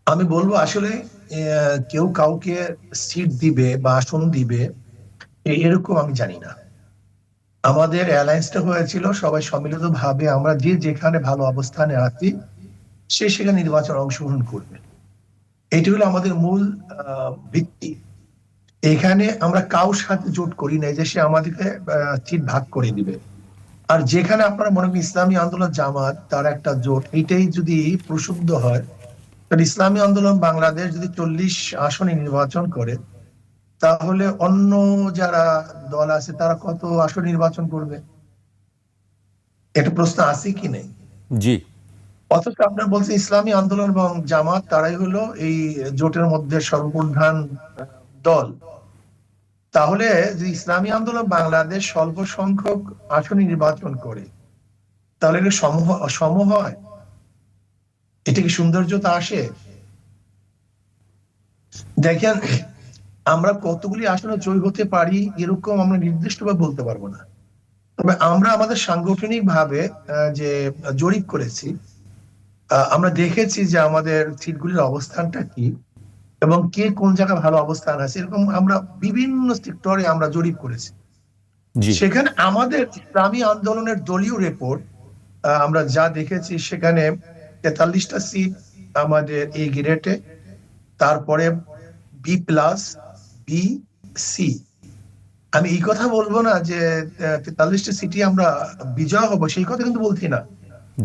আমি বলবো আসলে কেউ কাউকে সিট দিবে বা আসন দিবে এরকম আমি জানি না। আমাদের অ্যালায়েন্সটা হয়েছিল সবাই সম্মিলিত ভাবে আমরা যে যেখানে ভালো অবস্থানে আছি সে সেখানে নির্বাচন অংশগ্রহণ করবে। এটি হলো আমাদের মূল ভিত্তি। এখানে আমরা কারোর সাথে জোট করি নাই যে সে আমাদেরকে সিট ভাগ করে দিবে। আর যেখানে আপনারা মনে করেন ইসলামী আন্দোলন জামাত তার একটা জোট, এইটাই যদি প্রসিদ্ধ হয়, তাহলে ইসলামী আন্দোলন বাংলাদেশ যদি 40 আসনে নির্বাচন করে, তাহলে অন্য যারা দল আছে তারা কত আসন নির্বাচন করবে? এটা প্রশ্ন আছে কি নেই? জি। অথচ আপনার বলছেন ইসলামী আন্দোলন এবং জামাত তারাই হলো এই জোটের মধ্যে সর্বপ্রধান দল। তাহলে যে ইসলামী আন্দোলন বাংলাদেশ স্বল্প সংখ্যক আসন নির্বাচন করে, তাহলে এটা সম হয়? এটা কি সৌন্দর্যতা আসে? দেখেন, আমরা কতগুলি আসনে জয়ী হতে পারি এরকম আমরা নির্দিষ্টভাবে বলতে পারবো না। তবে আমরা আমাদের সাংগঠনিক ভাবে যে জরিপ করেছি, আমরা দেখেছি যে আমাদের সিটগুলির অবস্থানটা কি এবং কে কোন জায়গায় ভালো অবস্থান আছে, এরকম আমরা বিভিন্ন সেক্টরে আমরা জরিপ করেছি। জি। সেখানে আমাদের ইসলামী আন্দোলনের দলীয় রিপোর্ট আমরা যা দেখেছি, সেখানে 43টা সিট আমাদের এই গ্রেডে, তারপরে বি প্লাস, বি, সি। আমি এই কথা বলবো না যে 43টা সিটি আমরা বিজয় হব, সেই কথা কিন্তু বলছি না।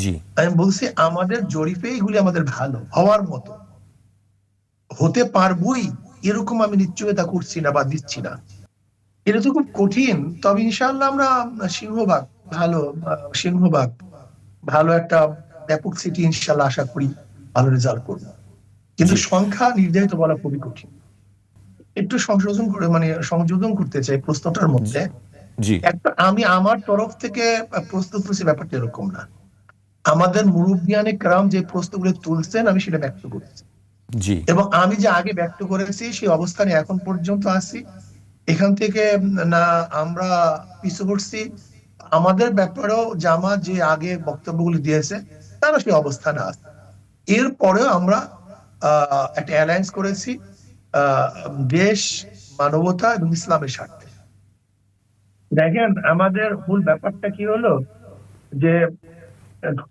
জি। আমি বলছি আমাদের জরিপে এগুলি আমাদের ভালো হওয়ার মতো, হতে পারবই এরকম আমি নিশ্চয়তা করছি না বা দিচ্ছি না। এটা তো খুব কঠিন। তবে ইনশাআল্লাহ আমরা সিংহভাগ ভালো, সিংহভাগ ভালো একটা ব্যাপক সিটি ইনশাআল্লাহ আশা করি ভালো রেজাল্ট করবো। কিন্তু জি। সংখ্যা নির্ধারিত বলা খুবই কঠিন। একটু সংশোধন করে সংযোজন করতে চাই প্রশ্নটার মধ্যে। জি। একটা আমি আমার তরফ থেকে প্রস্তুত করছি, ব্যাপারটা এরকম না। আমাদের মুরব্বিয়ানে কেরাম যে প্রশ্নগুলো তুলছেন আমি সেটা ব্যক্ত করেছি, জি। এবং আমি যে আগে ব্যক্ত করেছি সেই অবস্থানে এখন পর্যন্ত আছি। এখান থেকে না আমরা পিছু হটছি। আমাদের ব্যাপারেও জামাত যে আগে বক্তব্যগুলি দিয়েছে তারা সেই অবস্থানে আছে। এরপরেও আমরা একটা অ্যালায়েন্স করেছি আহ দেশ, মানবতা এবং ইসলামের স্বার্থে। দেখেন, আমাদের মূল ব্যাপারটা কি হলো যে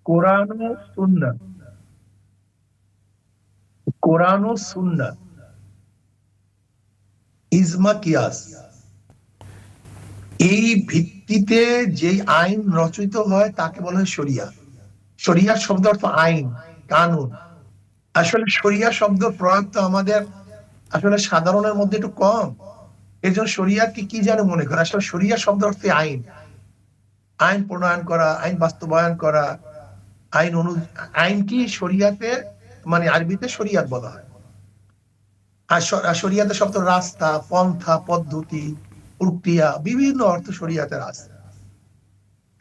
কোরআন ও সুন্নাহ, কোরআন ও সুন্নাহ, ইজমা, কিয়াস, এই ভিত্তিতে যেই আইন রচিত হয় তাকে বলা হয় শরিয়া। শরিয়া শব্দ অর্থ আইন, কানুন। আসলে শরিয়া শব্দ প্রয়োগ তো আমাদের আসলে সাধারণের মধ্যে একটু কম। এই জন্য শরিয়াকে কি যেন মনে করে, আসলে শরিয়া শব্দ অর্থে আইন, আইন প্রণয়ন করা, আইন বাস্তবায়ন করা, আইন আইন কি শরিয়াতে, মানে আরবিতে শরিয়াত বলা হয়। আর শরিয়াতে শব্দ রাস্তা, পন্থা, পদ্ধতি, প্রক্রিয়া, বিভিন্ন অর্থ শরিয়াতের আছে।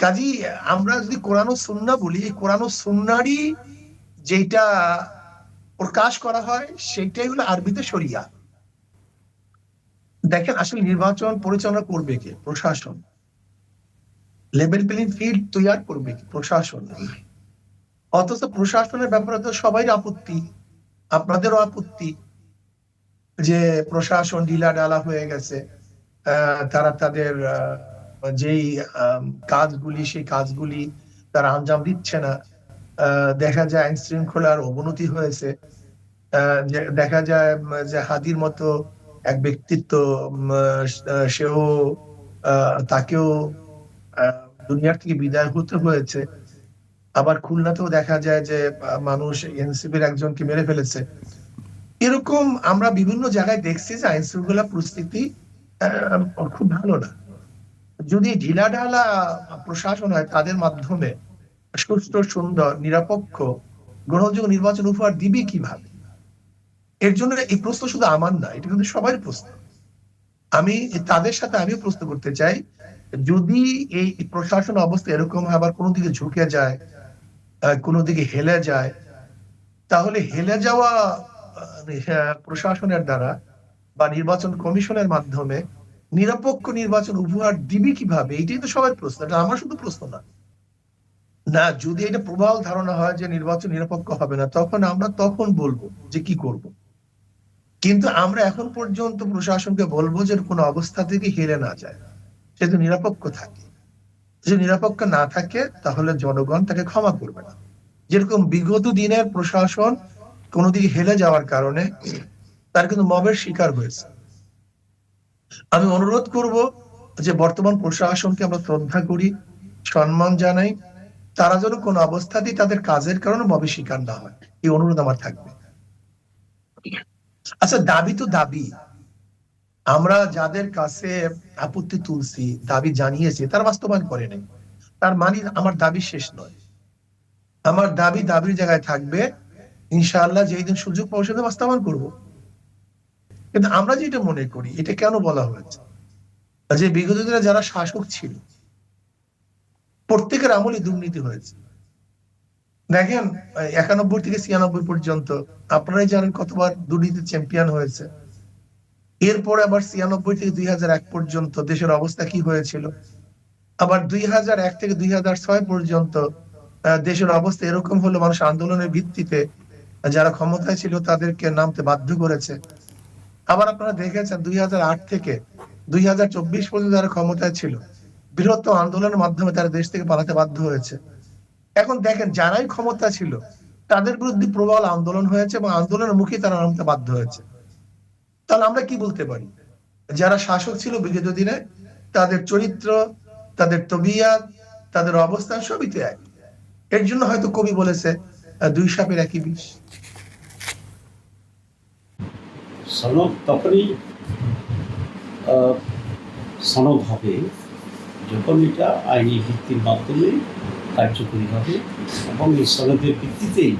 কাজী আমরা যদি কোরআন ও সুন্নাহ বলি, এই কোরআন ও সুন্নাহরই যেটা প্রকাশ করা হয় সেটাই হলো আরবিতে শরিয়া। দেখেন, আসলে নির্বাচন পরিচালনা করবে কে? প্রশাসন। লেভেল প্লেইং ফিল্ড তৈরি করবে কি? প্রশাসন। অথচ প্রশাসনের ব্যাপারে তো সবাই আপত্তি, আপনাদেরও আপত্তি যে প্রশাসন ঢিলা ঢালা হয়ে গেছে। তারা তাদের যেই কাজগুলি, সেই কাজগুলি তারা আঞ্জাম দিচ্ছে না। দেখা যায় আইন শৃঙ্খলার অবনতি হয়েছে। দেখা যায় যে হাদির মতো এক ব্যক্তিত্ব, সেও তাকেও দুনিয়ার থেকে বিদায় হতে হয়েছে। আবার খুলনাতেও দেখা যায় যে মানুষ এনসিপির একজনকে মেরে ফেলেছে। এরকম আমরা বিভিন্ন জায়গায় দেখছি যে আইন শৃঙ্খলা পরিস্থিতি খুব ভালো না। যদি ঢিলাঢালা প্রশাসন হয়, তাদের মাধ্যমে সুষ্ঠু, সুন্দর, নিরপেক্ষ, গ্রহণযোগ্য নির্বাচন উপহার দিবে কিভাবে? এর জন্য এই প্রশ্ন শুধু আমার না, এটা কিন্তু সবার প্রশ্ন। আমি তাদের সাথে আমিও প্রশ্ন করতে চাই, যদি এই প্রশাসন অবস্থা এরকম আবার কোনো দিকে ঝুঁকে যায়, কোনো দিকে হেলে যায়, তাহলে হেলে যাওয়া প্রশাসনের দ্বারা বা নির্বাচন কমিশনের মাধ্যমে নিরপেক্ষ নির্বাচন উপহার দিবে কিভাবে? এটাই তো সবার প্রশ্ন, এটা আমার শুধু প্রশ্ন না। না, যদি এটা প্রবল ধারণা হয় যে নির্বাচন নিরপেক্ষ হবে না, তখন বলবো যে কি করব। কিন্তু আমরা এখন পর্যন্ত প্রশাসনকে বলবো যে কোনো অবস্থা থেকে হেরে না যায়, সে তো নিরপেক্ষ থাকে। যদি নিরপেক্ষ না থাকে তাহলে জনগণ তাকে ক্ষমা করবে না। যেরকম বিগত দিনের প্রশাসন কোনো দিকে হেলে যাওয়ার কারণে তার কিন্তু মবের শিকার হয়েছে। আমি অনুরোধ করব যে বর্তমান প্রশাসনকে আমরা শ্রদ্ধা করি, সম্মান জানাই, তারা যেন কোনো অবস্থাতেই তাদের কাজের কারণে মবের শিকার না হয়, এই অনুরোধ আমার থাকবে। আচ্ছা, দাবি তো দাবি। আমরা যাদের কাছে আপত্তি তুলছি, দাবি জানিয়েছি, তারা বাস্তবায়ন করে নাই, তার মানে আমার দাবি শেষ নয়। আমার দাবি দাবির জায়গায় থাকবে, ইনশাআল্লাহ যেই দিন সুযোগ পাবো সেটা বাস্তবায়ন করবো। কিন্তু আমরা যেটা মনে করি, এটা কেন বলা হয়েছে, যে বিগত দিনে যারা শাসক ছিল প্রত্যেকের আমলে দুর্নীতি হয়েছে। দেখেন, 91 থেকে 96 পর্যন্ত আপনারাই জানেন কতবার দুর্নীতি চ্যাম্পিয়ন হয়েছে। এরপরে আবার 96 থেকে 2001 পর্যন্ত দেশের অবস্থা কি হয়েছিল, আবার 2001 থেকে 2006 পর্যন্ত দেশের অবস্থা এরকম হলো, মানুষ আন্দোলনের ভিত্তিতে যারা ক্ষমতায় ছিল তাদেরকে নামতে বাধ্য করেছে। আবার আপনারা দেখেছেন 2008 থেকে 2024 পর্যন্ত যারা ক্ষমতায় ছিল, বৃহত্তম আন্দোলনের মাধ্যমে তারা দেশ থেকে পালাতে বাধ্য হয়েছে। এখন দেখেন, যারাই ক্ষমতা ছিল তাদের বিরুদ্ধে প্রবল আন্দোলন হয়েছে এবং আন্দোলনের মুখে তারা নামতে বাধ্য হয়েছে। তাহলে আমরা কি বলতে পারি, যারা শাসক ছিল বিগত দিনে তাদের চরিত্র, তাদের তবিয়ত, তাদের অবস্থান সবই তো এক। এর জন্য হয়তো কবি বলেছে দুই সাপের একই বিষ। সনদ তখনই সনদ হবে যখন এটা আইনি ভিত্তির মাধ্যমে কার্যকরী হবে এবং এই সনদের ভিত্তিতেই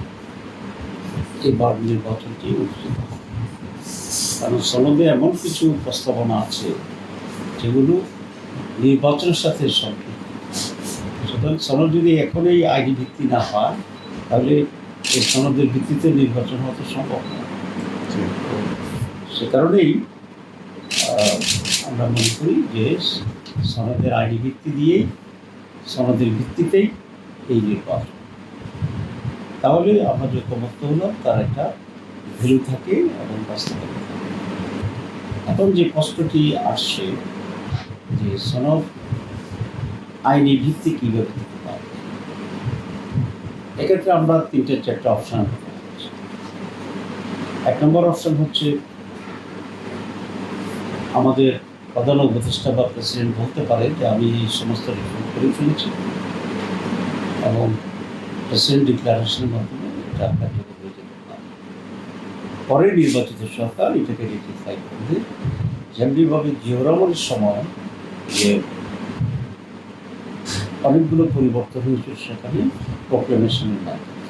এবার নির্বাচনটি অনুষ্ঠিত হবে। কারণ সনদে এমন কিছু প্রস্তাবনা আছে যেগুলো নির্বাচনের সাথে সম্পৃক্ত। সুতরাং সনদ যদি এখনই আইনি ভিত্তি না হয় তাহলে এই সনদের ভিত্তিতে নির্বাচন হতে সম্ভব না। সে কারণেই আমরা মনে করি যে সনদের আইনি ভিত্তি দিয়েই, সনদের ভিত্তিতেই এই নির্বাচন, তাহলে আমরা যে ঐক্যমত্য হলাম তার একটা ভ্যালু থাকে এবং বাস্তবতা থাকে। এখন যে প্রশ্নটি আসছে যে সনদ আইনি ভিত্তি কীভাবে দিতে পারবে, এক্ষেত্রে আমরা 3-4টা অপশান পেতে পারছি। 1 নম্বর অপশান হচ্ছে আমাদের প্রধান উপদেষ্টা বা প্রেসিডেন্ট বলতে পারে যে আমি এই সমস্ত রিফর্ম করে ফেলেছি এবং প্রেসিডেন্ট ডিক্লারেশনের মাধ্যমে এটা কার্যকর হয়ে যেতে পারে। পরে নির্বাচিত সরকার এটাকে রেটিফাই করবে, যেমনিভাবে জিয়াউর রহমানের সময় যে অনেকগুলো পরিবর্তন হয়েছে সেখানে প্রোক্লেমেশনের মাধ্যমে।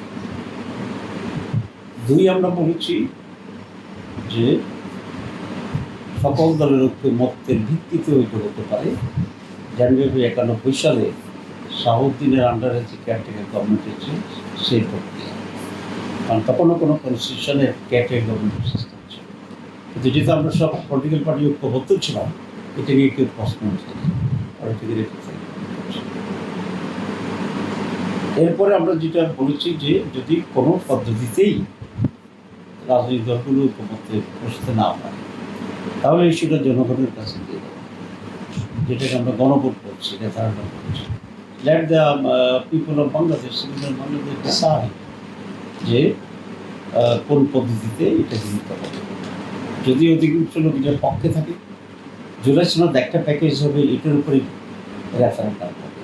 2 আমরা বলেছি যে সকল দলের ঐক্যমত্যের ভিত্তিতে ওইটা হতে পারে, যেমনিভাবে 91 সালে শাহাবুদ্দিনের আন্ডারে যে কেয়ারটেকার গভর্নমেন্ট হয়েছে সেই প্রক্রিয়া। কারণ তখনও কোনো কনস্টিটিউশনের কেয়ারটেকার গভর্নমেন্ট সিস্টেম ছিল, কিন্তু যেহেতু আমরা সব পলিটিক্যাল পার্টি ঐক্যবদ্ধ ছিলাম, এটা নিয়ে কেউ প্রশ্ন উঠছে না, আর এটাকে রেটিফাই করছে। এরপরে আমরা যেটা বলেছি যে যদি কোনো পদ্ধতিতেই রাজনৈতিক দলগুলো ঐক্যমত্যে বসতে না পারে তাহলে সেটা জনগণের কাছে দিয়ে দেবো, যেটাকে আমরা গণভোট করছি, রেফারেন্ডাম করছি। Let the people of Bangladesh decide যে কোন পদ্ধতিতে এটা দিতে হবে। যদি অধিকাংশ লোক এটার পক্ষে থাকে, জুলাই সনদ একটা প্যাকেজ হবে, এটার উপরেই রেফারেন্ডাম হবে,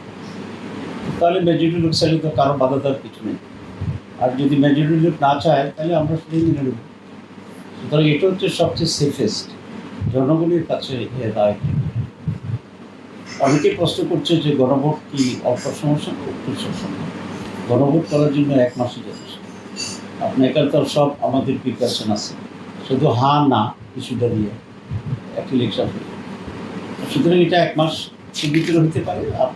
তাহলে মেজরিটি লোক চাইলে তো কারো বাধা দেওয়ার কিছু নেই। আর যদি মেজরিটি লোক না চায় তাহলে আমরা সেটাই মেনে নেব। সুতরাং এটা হচ্ছে সবচেয়ে সেফেস্ট, জনগণের কাছে দায়। অনেকে প্রশ্ন করছে যে গণভোট কি অল্প সমস্যা, খুব সমস্যা। গণভোট করার জন্য 1 মাসই যথেষ্ট। আপনার এখানে তো সব আমাদের প্রিপারেশন আছে, শুধু হা না ইস্যুটা নিয়ে একটা ইলেকশন হয়ে, সুতরাং এটা 1 মাস ভিতরে হতে পারে। আর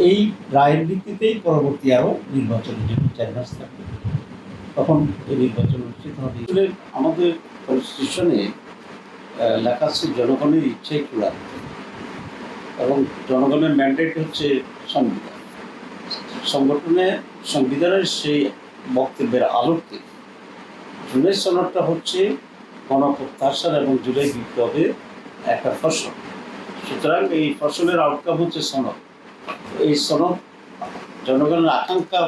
এই রায়ের ভিত্তিতেই পরবর্তী আরও নির্বাচনের জন্য 4 মাস থাকবে, তখন এই নির্বাচন অনুষ্ঠিত হবে। আমাদের কনস্টিটিউশনে লেখা আছে জনগণের ইচ্ছাই চূড়ান্ত এবং জনগণের ম্যান্ডেট হচ্ছে সংবিধান। সংগঠনের সংবিধানের সেই বক্তব্যের আলোকে জুলাই সনদটা হচ্ছে গণপ্রত্যাশার এবং জুলাই বিপ্লবের একটা ফসল। সুতরাং এই ফসলের আউটকাম হচ্ছে সনদ। এই সনদ জনগণের আকাঙ্ক্ষা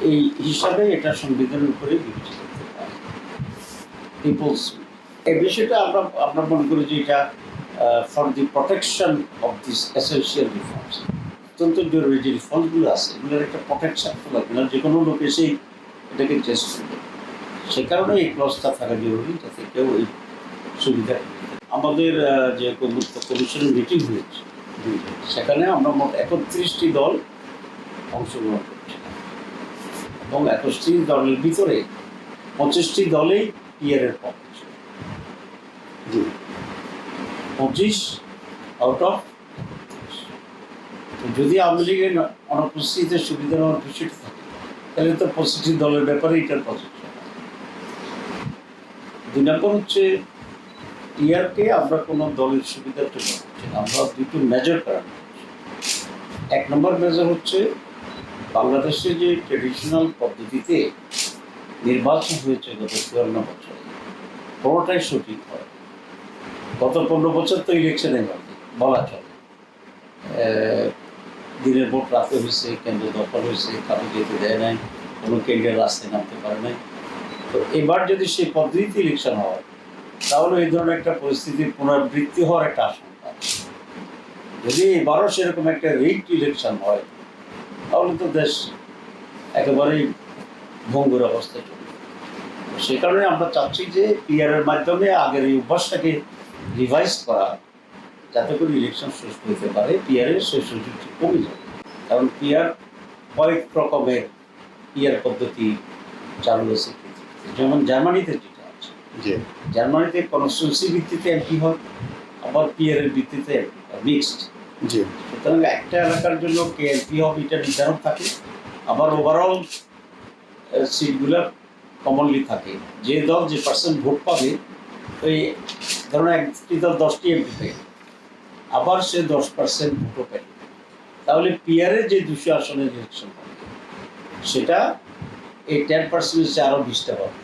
এই হিসাবে এটা সংবিধানের উপরে বিবেচিত হতে পারে। পিপলস এই বিষয়টা আমরা মনে করি যে এটা for the protection of this essential reforms, অত্যন্ত জরুরি যে রিফর্মসগুলো আছে এগুলোর একটা প্রোটেকশন তো লাগবে না, যে কোনো লোক এসেই এটাকে চেষ্টা করবে। সে কারণে এই ক্লজটা থাকা জরুরি, যাতে কেউ এই সুবিধা। আমাদের যে কমিশনের মিটিং হয়েছে সেখানে আমরা মোট 31টি দল অংশগ্রহণ করছি এবং 31টি দলের ভিতরে 25টি দলেই পিয়ারের পক্ষে ছিল। 25 আউট অফ। যদি আওয়ামী লীগের অনুপস্থিতিতে সুবিধা নেওয়ার বিষয়টি থাকে তাহলে তো 25টি দলের ব্যাপারে এটার প্রযোজ্য। 2 নম্বর হচ্ছে টিআরকে আমরা কোনো দলের সুবিধার জন্য করছি না, আমরা দুটো মেজর কারণ করছি। 1 নম্বর মেজর হচ্ছে বাংলাদেশে যে ট্রেডিশনাল পদ্ধতিতে নির্বাচন হয়েছে গত 54 বছরে কোনোটাই সঠিক হয়। গত 15 বছর তো ইলেকশনে বলা চলে, দিনের ভোট রাতে হয়েছে, কেন্দ্র দখল হয়েছে, কারো যেতে দেয় নাই, কোনো কেন্দ্রের রাস্তায় নামতে পারে নাই। তো এবার যদি সেই পদ্ধতিতে ইলেকশন হয় তাহলে এই ধরনের একটা পরিস্থিতির পুনরাবৃত্তি হওয়ার একটা আশঙ্কা আছে। যদি এবারও সেরকম একটা রিগড ইলেকশন হয় তাহলে তো দেশ একেবারেই ভঙ্গুর অবস্থায় চলবে। সে কারণে আমরা চাচ্ছি যে পিআরের মাধ্যমে আগের এই অভ্যাসটাকে রিভাইজ করা, যাতে করে ইলেকশন সুষ্ঠু হতে পারে। পিআরের সেই সুযোগটি কমে যাবে, কারণ পিআর কয়েক রকমের পিআর পদ্ধতি চালু আছে, যেমন জার্মানিতে যেটা আছে। জার্মানিতে কনস্টিটিউন্সি ভিত্তিতে এমপি হয়, আবার পিআরের ভিত্তিতে মিক্সড। সুতরাং একটা এলাকার জন্য কে এমপি হবে এটা নির্ধারণ থাকে, আবার ওভারঅল সিটগুলো কমনলি থাকে। যে দল যে পার্সেন্ট ভোট পাবে, ওই ধরুন একটি দল 10টি এমপি পেয়ে আবার সে 10% ভোটও পেল, তাহলে পিআরের যে 200 আসনের ইলেকশন হবে সেটা এই 10% হচ্ছে আরও 20টা হবে।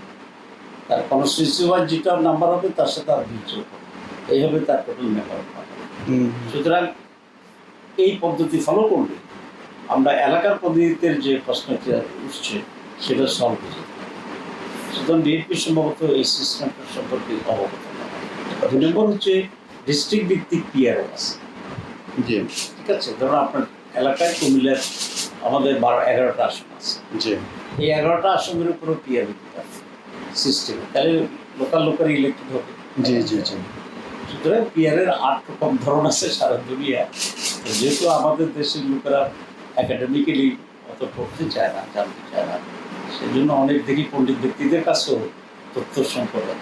তার কনস্টিটিউন্সি ওয়াইজ যেটা নাম্বার হবে তার সাথে আর 20 যোগ হবে, এইভাবে তার টোটাল মেম্বার হবে। সুতরাং এই পদ্ধতি ফলো করলে আমরা এলাকার পদ্ধতিতে যে প্রশ্নটি উঠছে সেটা সলভ হয়ে যাবে। সুতরাং বিএনপি সম্ভবত এই সিস্টেমটা সম্পর্কে অবগত না। 2 নম্বর হচ্ছে ডিস্ট্রিক্ট ভিত্তিক পিআর আছে। ঠিক আছে, ধরুন আপনার এলাকায় কুমিল্লার আমাদের 12-11টা আসন আছে, এই 11টা আসনের উপরও পিআর ভিত্তিক আছে সিস্টেম, তাহলে লোকাল ইলেক্টেড হবে। সুতরাং পিআরের 8 রকম ধরন আছে সারা দুনিয়া। যেহেতু আমাদের দেশের লোকেরা একাডেমিক্যালি অত পড়তে চায় না, জানতে চায় না, সেজন্য অনেক দেখি পণ্ডিত ব্যক্তিদের কাছেও তথ্য সংকট আছে।